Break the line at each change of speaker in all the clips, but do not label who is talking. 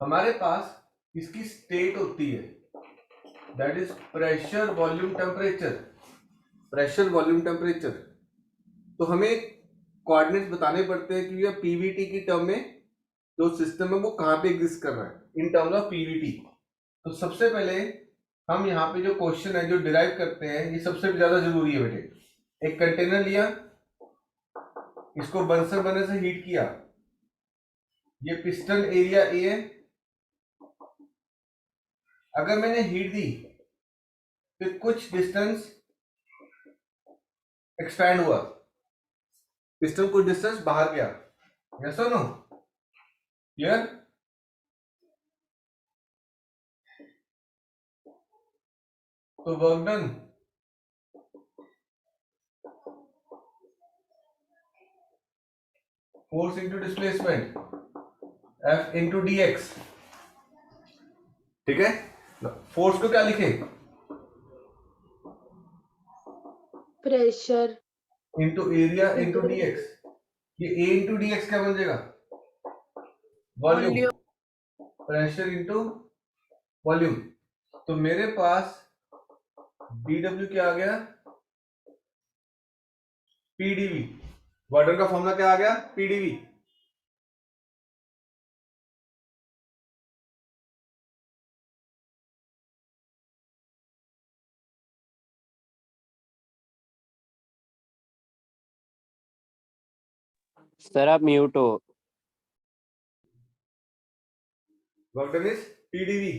हमारे पास इसकी स्टेट होती है, that is pressure volume temperature. Pressure volume temperature, तो हमें कोऑर्डिनेट्स बताने पड़ते हैं कि यह पीवीटी की टर्म में जो सिस्टम है वो कहाँ पे एग्जिस्ट कर रहा है इन टर्म्स ऑफ पीवीटी। तो सबसे पहले हम यहाँ पे जो क्वेश्चन है जो डिराइव करते हैं, ये सबसे ज्यादा जरूरी है बेटे। एक कंटेनर लिया, इसको बंसर बर्नर से हीट किया, ये पिस्टन एरिया ए है। अगर मैंने हीट दी फिर कुछ डिस्टेंस एक्सपैंड हुआ, पिस्टन कुछ डिस्टेंस बाहर गया, यस और नो? क्लियर? तो work done force into displacement F into D x. ठीक है, फोर्स को क्या लिखे?
Pressure
into area into
into
D x. ये ए इंटू डी एक्स क्या बन जाएगा? Volume.
Volume.
Pressure into volume. तो मेरे पास dw क्या आ गया? pdv। वाटर का फॉर्मूला क्या आ गया? pdv।
सर आप म्यूट हो।
Work done is pdv।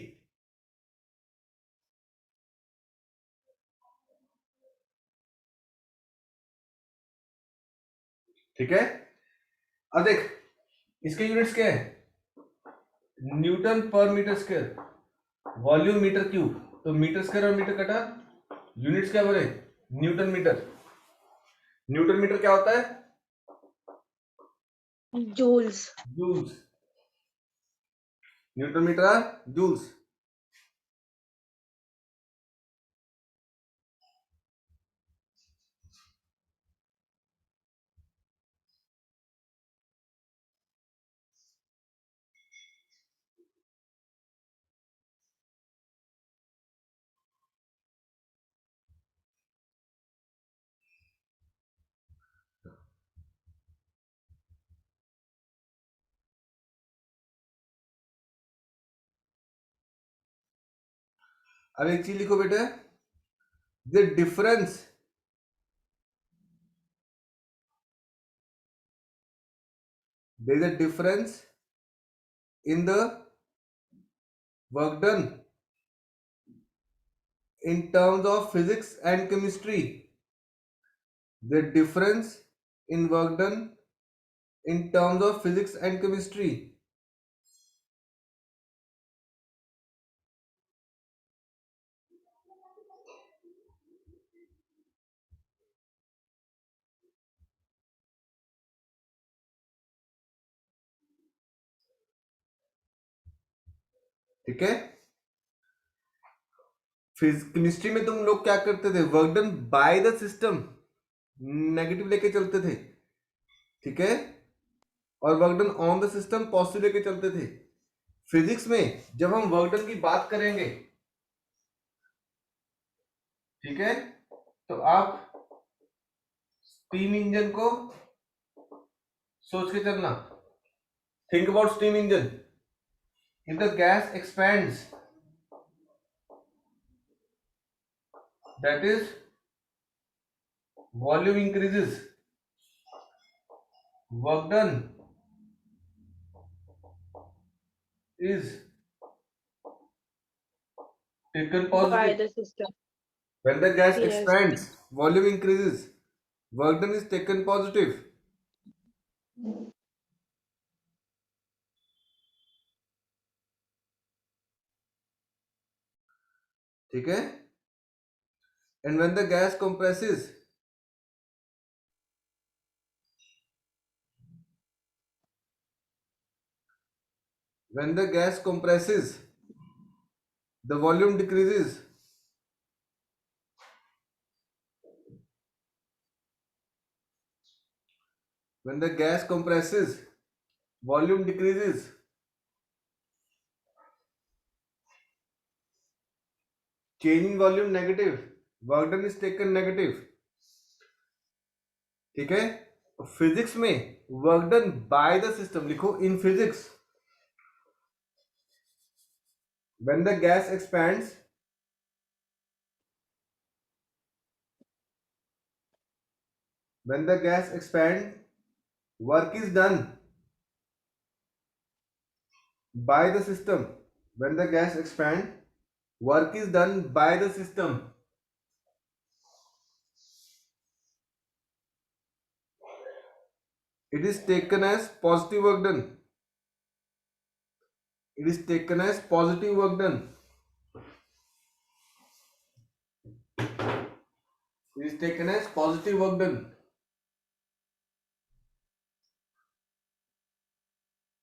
ठीक है, अब देख इसके यूनिट्स क्या है? Newton per metre square, volume metre cube. तो मीटर स्क्वायर और मीटर कटा, यूनिट्स क्या बने? Newton metre. न्यूटन मीटर क्या होता है?
Joules.
Joules. Newton metre joules. अब एक चीज लिखो बेटे, the difference there is a difference in the work done in terms of physics and chemistry. The difference in work done in terms of physics and chemistry. ठीक है, chemistry में तुम लोग क्या करते थे? Work done by the system negative लेके चलते थे, ठीक है, और work done on the system positive लेके चलते थे। फिजिक्स में जब हम वर्क डन की बात करेंगे, ठीक है, तो आप स्टीम इंजन को सोच के चलना। Think about steam engine. If the gas expends, that is volume increases, work done is taken
by
positive.
the system.
When the gas
Yes.
expands, volume increases, work done is taken positive. ठीक है, and when the gas compresses, when the gas compresses, the volume decreases. When the gas compresses, volume decreases. Change in volume negative, work done is taken negative, ठीक है। Physics में work done by the system लिखो, in physics when the gas expands, when the gas expand, work is done by the system. When the gas expand, work is done by the system. It is taken as positive work done. It is taken as positive work done. It is taken as positive work done.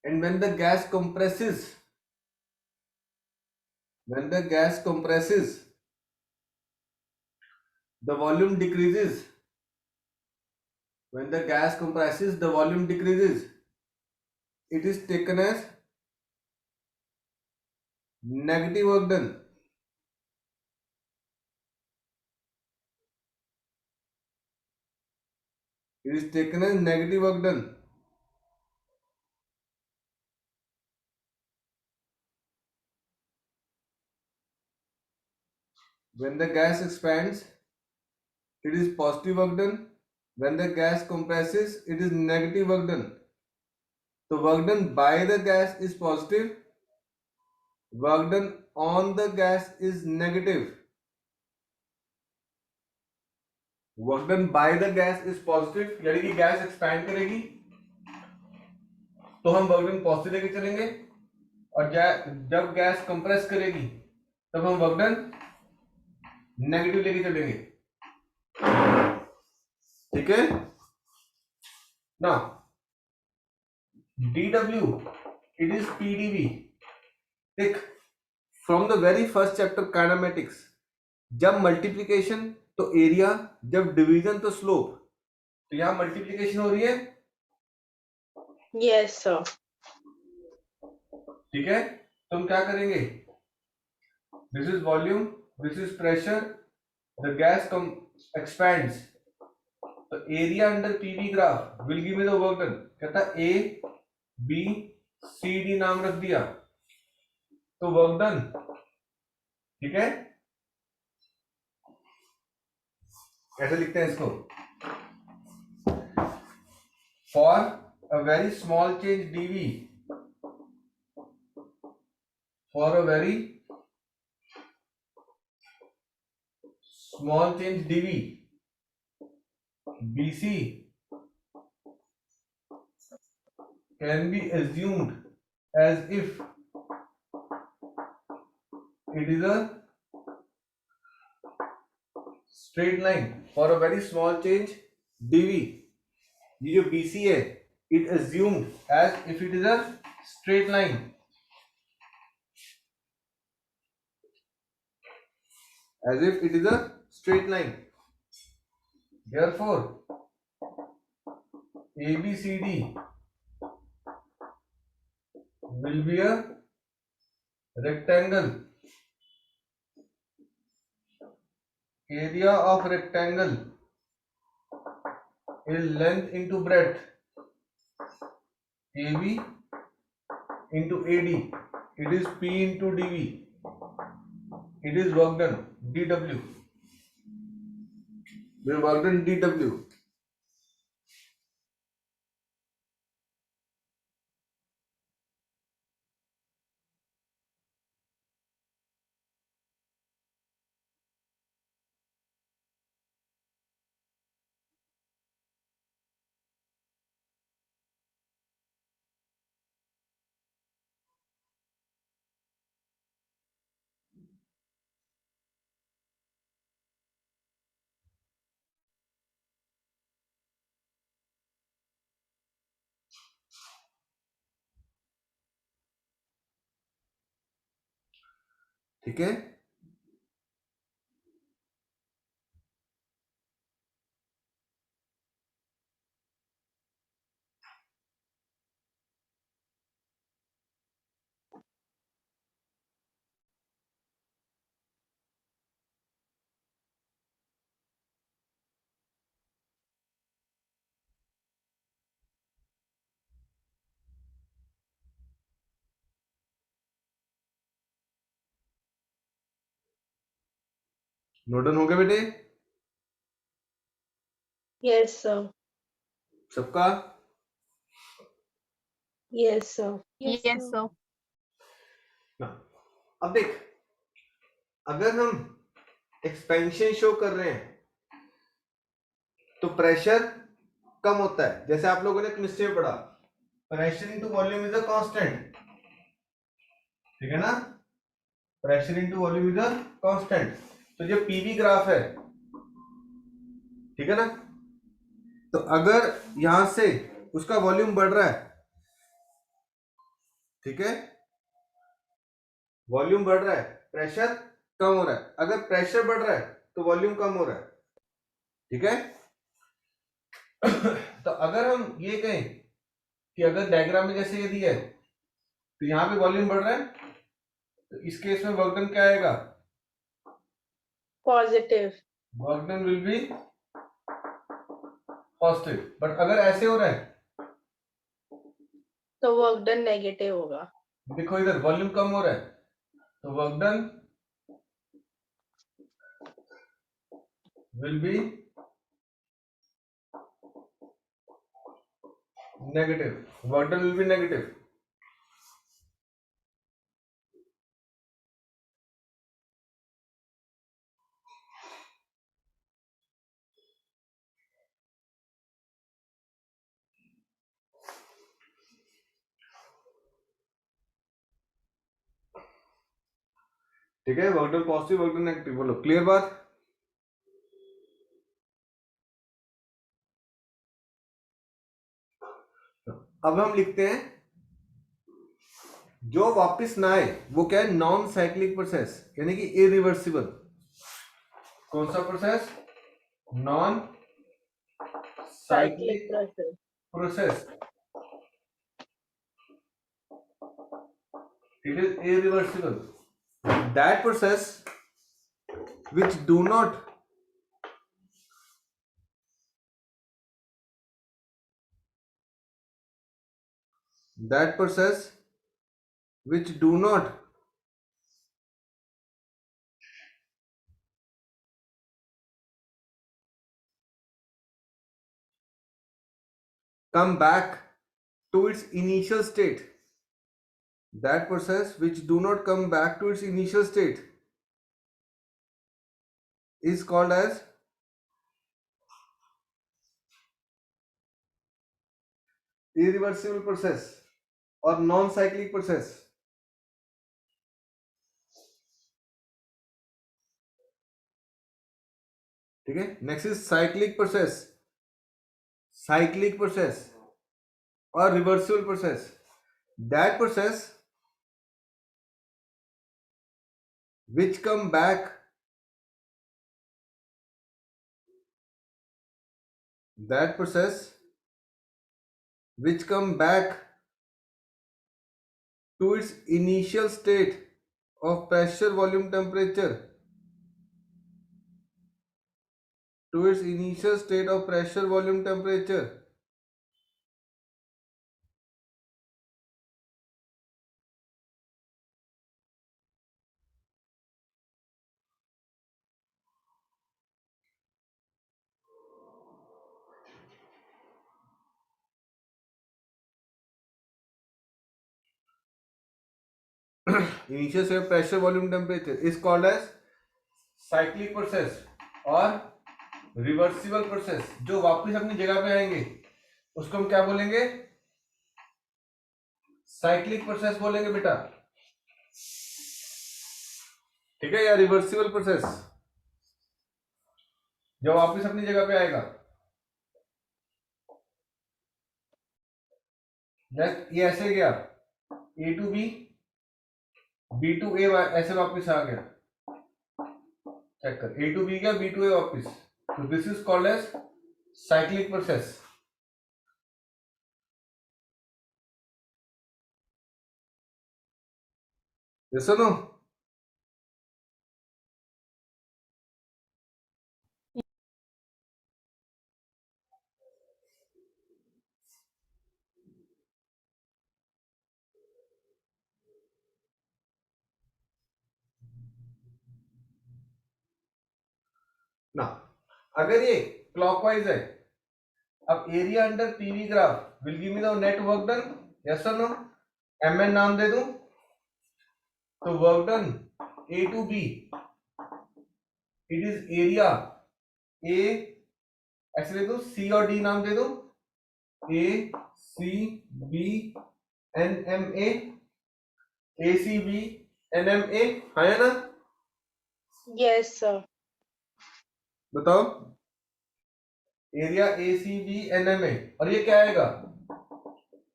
And when the gas compresses, when the gas compresses, the volume decreases. When the gas compresses, the volume decreases. It is taken as negative work done. It is taken as negative work done. When the gas expands, it is positive work done. When the gas compresses, it is negative work done. So work done by the gas is positive, work done on the gas is negative. Work done by the gas is positive, यानी कि gas expand करेगी तो हम work done positive लेके चलेंगे, और जब gas compress करेगी तब हम वर्क डन नेगेटिव लेके चलेंगे, ठीक है ना। dw it is pdv, ठीक। From the very first chapter kinematics, जब मल्टीप्लीकेशन तो एरिया, जब डिवीजन तो स्लोप। तो यहां मल्टीप्लीकेशन हो रही है,
Yes, sir.
ठीक है। तो हम क्या करेंगे, this is volume, this is pressure, the gas expands, तो area under PV graph will give me the work done. कहता ए बी सी डी नाम रख दिया, तो वर्क डन, ठीक है। कैसे लिखते हैं इसको, for a very small change DV, फॉर अ वेरी small change dv, bc can be assumed as if it is a straight line. For a very small change dv, ये जो bc है, it assumed as if it is a straight line, as if it is a straight line. Therefore abcd will be a rectangle. Area of rectangle is length into breadth, AB into AD. It is P into dV. It is work done, dW. We work done dW. ठीक है। Note down हो गए बेटे
Yes, sir.
सबका?
Yes, sir.
Yes, sir.
अब देख, अगर हम एक्सपेंशन शो कर रहे हैं तो प्रेशर कम होता है। जैसे आप लोगों ने केमिस्ट्री में पढ़ा, pressure into volume is a constant, ठीक है ना? Pressure into volume is a constant. तो जो पीवी ग्राफ है, ठीक है ना, तो अगर यहां से उसका वॉल्यूम बढ़ रहा है, ठीक है, वॉल्यूम बढ़ रहा है, प्रेशर कम हो रहा है। अगर प्रेशर बढ़ रहा है तो वॉल्यूम कम हो रहा है, ठीक है? तो अगर हम ये कहें कि अगर डायग्राम में जैसे ये दिया है तो यहां पे वॉल्यूम बढ़ रहा है, तो इस केस में वर्क डन क्या आएगा?
Positive.
Work done will be positive. But अगर ऐसे हो रहा है,
तो work done negative होगा.
देखो इधर वॉल्यूम कम हो रहा है तो work done will be negative, work done will be negative. ठीक है, work done positive, work done negative. बोलो क्लियर बात? अब हम लिखते हैं जो वापस ना आए वो क्या है? नॉन साइक्लिक प्रोसेस, यानी कि इरिवर्सिबल। कौन सा process? Non
Cyclic
cyclic
process.
Process. It is irreversible. That process which do not that process which do not come back to its initial state, that process which do not come back to its initial state is called as irreversible process or non-cyclic process. ठीक है, next is cyclic process. Cyclic process और reversible process, that process which come back, that process which come back to its initial state of pressure volume temperature, to its initial state of pressure volume temperature initial state of pressure volume temperature is called as cyclic process और reversible process. जो वापस अपनी जगह पे आएंगे उसको हम क्या बोलेंगे? साइक्लिक प्रोसेस बोलेंगे बेटा, ठीक है? या रिवर्सिबल प्रोसेस जो वापस अपनी जगह पे आएगा। ये ऐसे गया A to B, B to A, ऐसे वापस आ गया। चेक कर, ए टू बी गया, बी टू ए वापस। तो this is called as cyclic process. सुनो, ना अगर ये क्लॉकवाइज है, अब area under PV graph will give me the net work done, yes और नो? mn नाम दे दूं तो work done A to B, it is area A, ऐसे दे दूं सी और डी नाम दे दूं, A C B N M A C B N M A, है ना?
Yes, sir.
बताओ area A C B N M A, और ये क्या आएगा?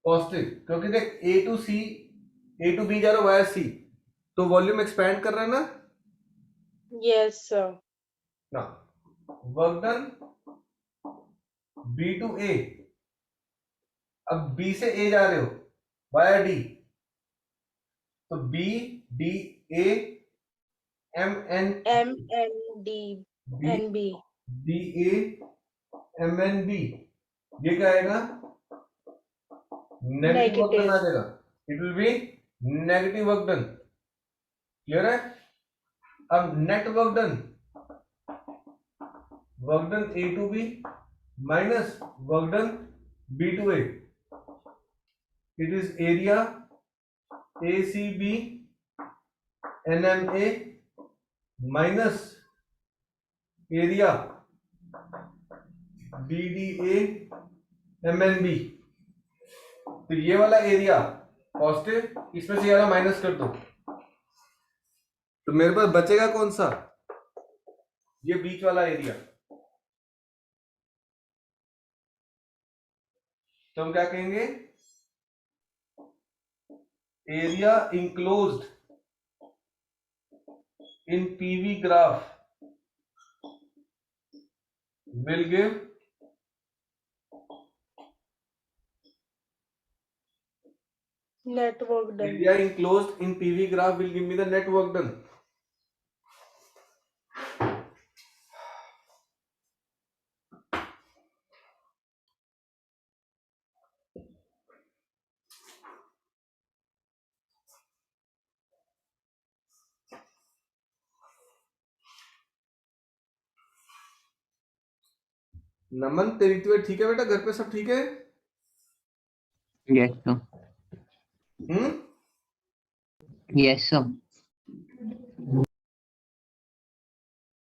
पॉजिटिव, क्योंकि देख A to C, A to B जा रहा वाया सी, तो वॉल्यूम एक्सपैंड कर रहा है ना?
Yes, sir.
ना work done B to A, अब बी से ए जा रहे हो वाया डी, तो B D A M N
M N D
B
N B.
D A M N B, ये क्या आएगा? नेगेटिव वर्क डन आ जाएगा, it will be negative work done. Clear है? अब net work done A to B minus work done B to A, it is area A C B N M A minus area D D A M N B. तो ये वाला area positive, इसमें से ये वाला minus कर दो, तो मेरे पास बचेगा कौन सा? ये बीच वाला एरिया। तो हम क्या कहेंगे? Area enclosed in PV graph will give
Net work done.
area enclosed in PV graph will give me the net work done. नमन तेरी तबीयत ठीक है बेटा? घर पे सब ठीक है?
Yes, sir. Yes, sir.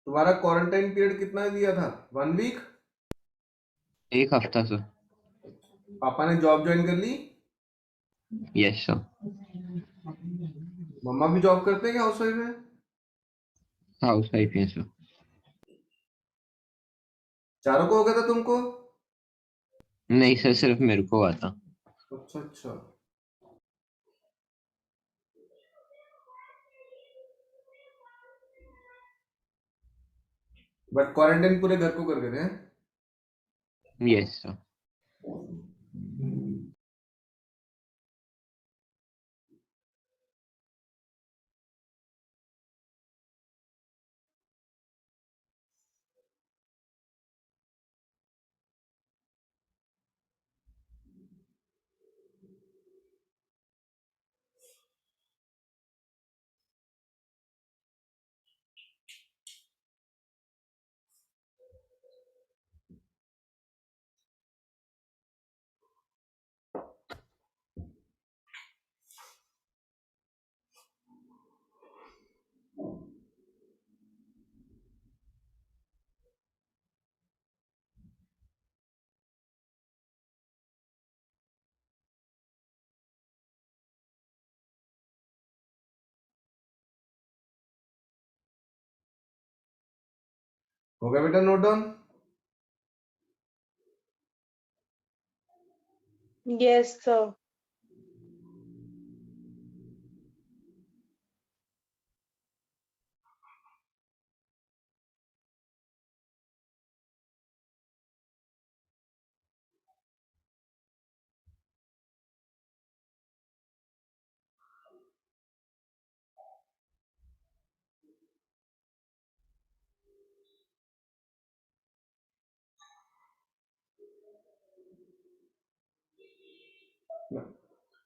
तुम्हारा क्वारंटाइन पीरियड कितना दिया था? 1 वीक?
एक हफ्ता सर।
पापा ने जॉब ज्वाइन कर ली?
Yes sir.
मम्मा भी जॉब करते हैं क्या? हाउस वाइफ है?
हाउस वाइफ है सर।
चारों को हो गया था तुमको?
नहीं सर, सिर्फ मेरे को हुआ था।
अच्छा अच्छा। बट क्वारंटाइन पूरे घर को कर गए थे?
Yes sir.
हो गया बेटा नोट डाउन?
Yes, sir.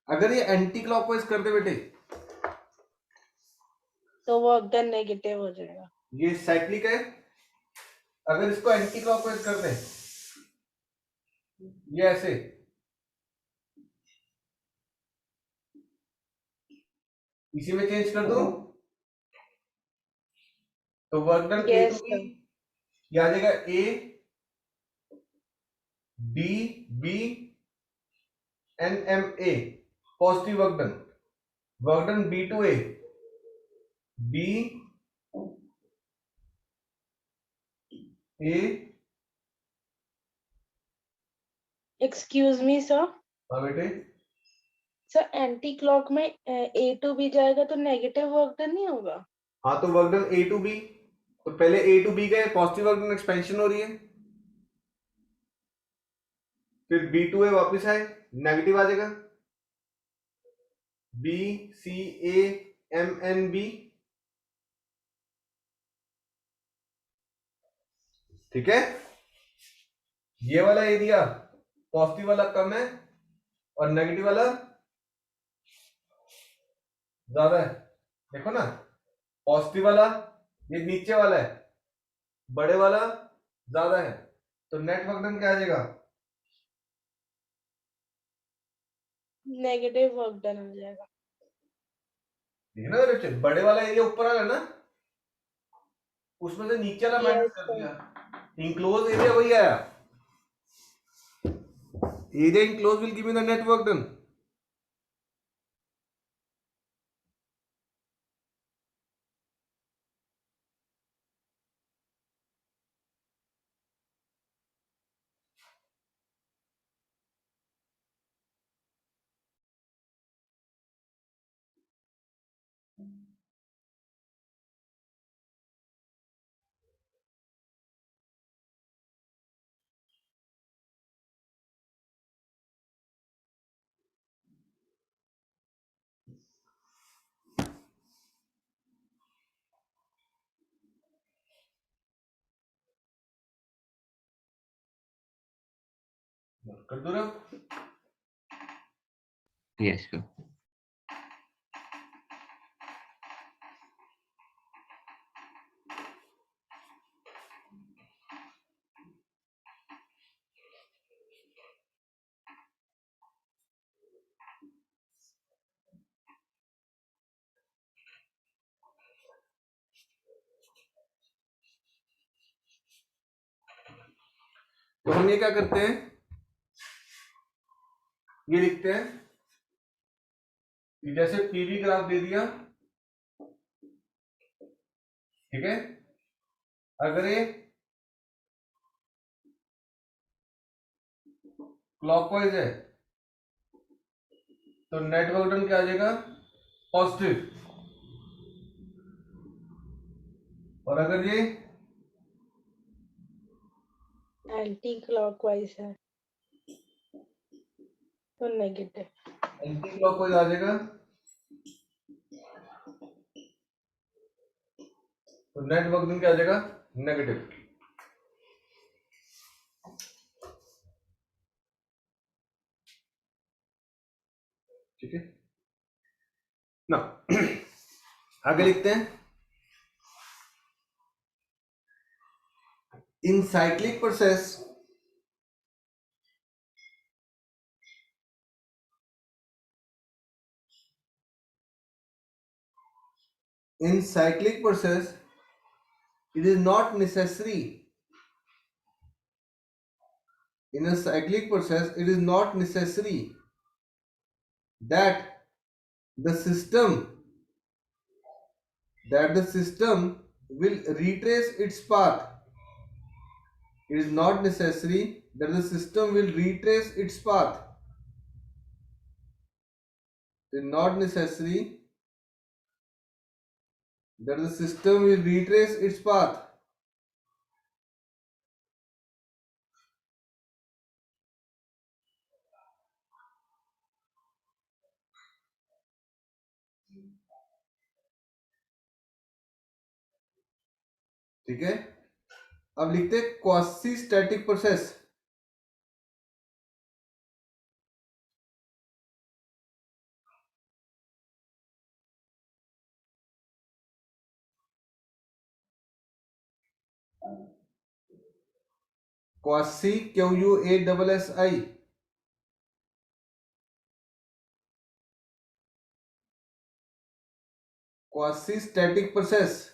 अगर ये एंटी क्लॉकवाइज कर दे बेटे,
तो वर्क डन नेगेटिव हो जाएगा।
ये साइक्लिक है, अगर इसको एंटी क्लॉकवाइज कर दें, ये ऐसे, इसी में चेंज कर दूं, तो work done A to
Yes,
B,
sir.
ये आ जाएगा A D B N M A, positive work done B to A, B A,
Excuse me, sir.
हाँ बेटे,
सर एंटी क्लॉक में ए टू बी जाएगा तो नेगेटिव वर्क डन नहीं होगा?
हाँ तो work done A to B, तो पहले ए टू बी गए, पॉजिटिव वर्क डन एक्सपेंशन हो रही है, फिर बी टू ए वापिस आए, नेगेटिव आ जाएगा, B C A M N B, ठीक है। ये वाला एरिया पॉजिटिव वाला कम है और नेगेटिव वाला ज्यादा है, देखो ना, पॉजिटिव वाला ये नीचे वाला है, बड़े वाला ज्यादा है, तो नेट वर्क डन क्या आ जाएगा,
नेगेटिव वर्क डन हो जाएगा।
ठीक है ना मेरे बच्चे, बड़े वाला एरिया ऊपर वाला है ना, उसमें से नीचे वाला माइनस
यस
कर
सर।
दिया, इंक्लोज एरिया वही आया, area enclose will give me the net work done. कर दो ना,
Yes, sir.
तो हम ये क्या करते हैं, ये लिखते हैं कि जैसे पीवी ग्राफ दे दिया, ठीक है, अगर ये क्लॉकवाइज है तो नेट वर्क डन क्या आ जाएगा, पॉजिटिव, और अगर ये
एंटी क्लॉकवाइज है तो नेगेटिव।
एंटी क्लॉकवाइज आ जाएगा तो नेट वर्क डन क्या आ जाएगा, नेगेटिव, ठीक है ना। आगे लिखते हैं, इन cyclic process in cyclic process it is not necessary, in a cyclic process it is not necessary that the system will retrace its path, it is not necessary that the system will retrace its path, it is not necessary that the system will retrace its path, ठीक है। अब लिखते हैं quasi static process, quasi QUASSI, quasi static process.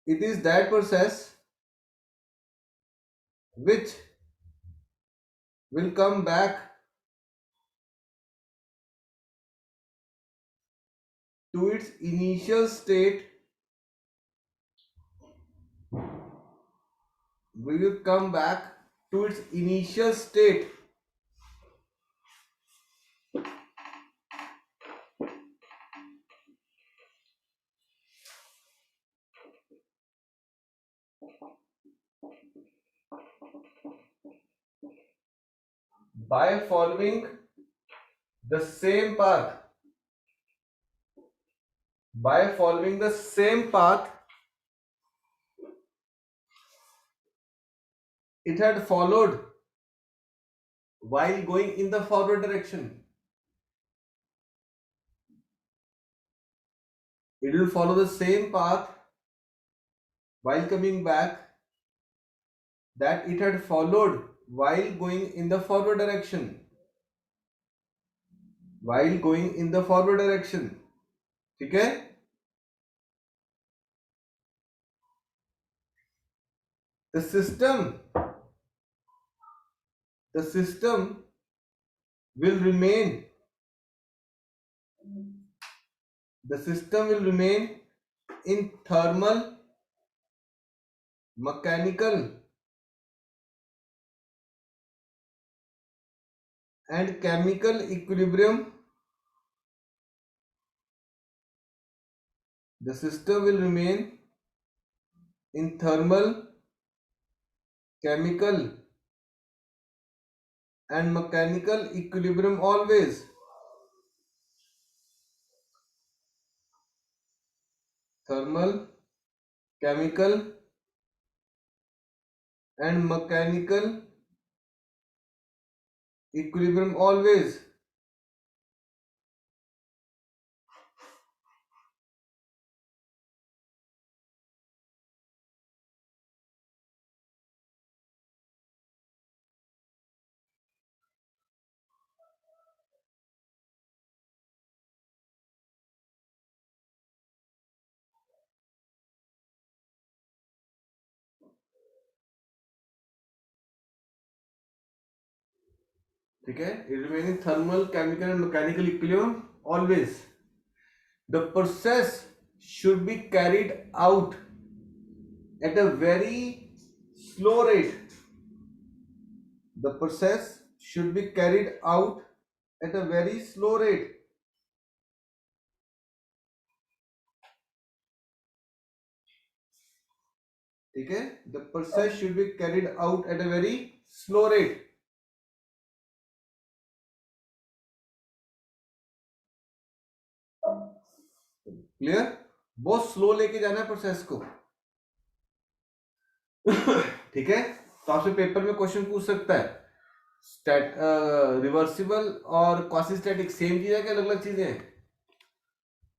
It is that process which will come back to its initial state. We will come back to its initial state by following the same path. By following the same path it had followed while going in the forward direction. It will follow the same path while coming back that it had followed while going in the forward direction. While going in the forward direction. ठीक है? The system will remain. The system will remain in thermal, mechanical, and chemical equilibrium. The system will remain in thermal, chemical, and mechanical equilibrium always. Thermal, chemical, and mechanical equilibrium always. ठीक है? It remains in thermal, chemical, and mechanical equilibrium always. The process should be carried out at a very slow rate. The process should be carried out at a very slow rate. ठीक है? The process should be carried out at a very slow rate. Clear? बहुत slow लेके जाना है process को. ठीक है? तो आपसे पेपर में क्वेश्चन पूछ सकता है रिवर्सिबल और क्वासी स्टैटिक सेम चीज है कि अलग अलग चीजें हैं?